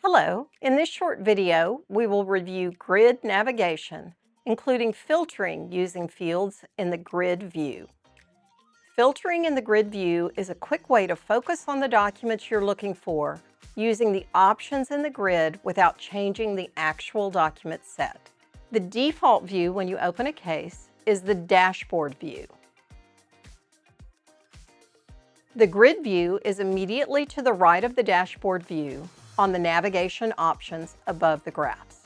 Hello, in this short video, we will review grid navigation, including filtering using fields in the grid view. Filtering in the grid view is a quick way to focus on the documents you're looking for using the options in the grid without changing the actual document set. The default view when you open a case is the dashboard view. The grid view is immediately to the right of the dashboard view on the navigation options above the graphs.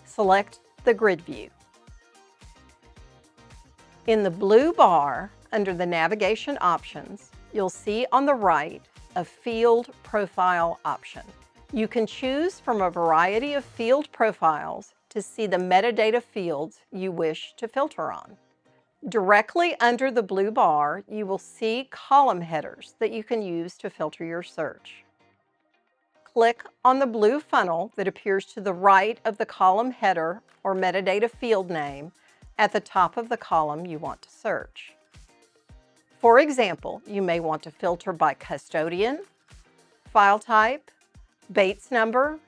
Select the grid view. In the blue bar under the navigation options, you'll see on the right a field profile option. You can choose from a variety of field profiles to see the metadata fields you wish to filter on. Directly under the blue bar, you will see column headers that you can use to filter your search. Click on the blue funnel that appears to the right of the column header or metadata field name at the top of the column you want to search. For example, you may want to filter by custodian, file type, Bates number,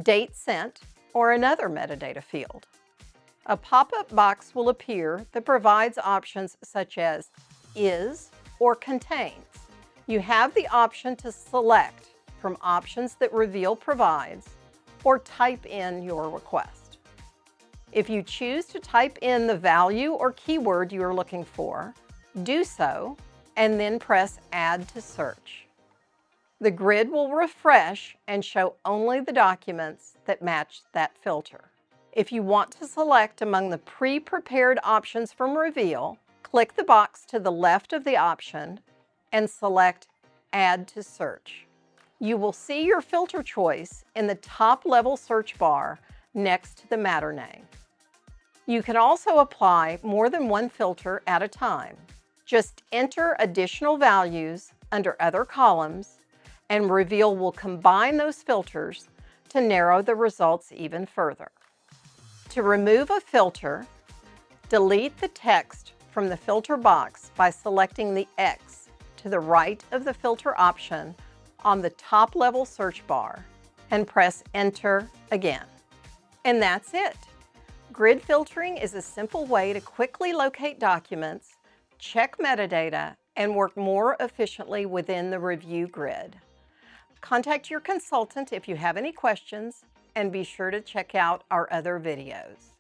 date sent, or another metadata field. A pop-up box will appear that provides options such as is or contains. You have the option to select from options that Reveal provides, or type in your request. If you choose to type in the value or keyword you are looking for, do so, and then press Add to Search. The grid will refresh and show only the documents that match that filter. If you want to select among the pre-prepared options from Reveal, click the box to the left of the option and select Add to Search. You will see your filter choice in the top-level search bar next to the matter name. You can also apply more than one filter at a time. Just enter additional values under other columns, and Reveal will combine those filters to narrow the results even further. To remove a filter, delete the text from the filter box by selecting the X to the right of the filter option on the top-level search bar and press Enter again. And that's it. Grid filtering is a simple way to quickly locate documents, check metadata, and work more efficiently within the review grid. Contact your consultant if you have any questions, and be sure to check out our other videos.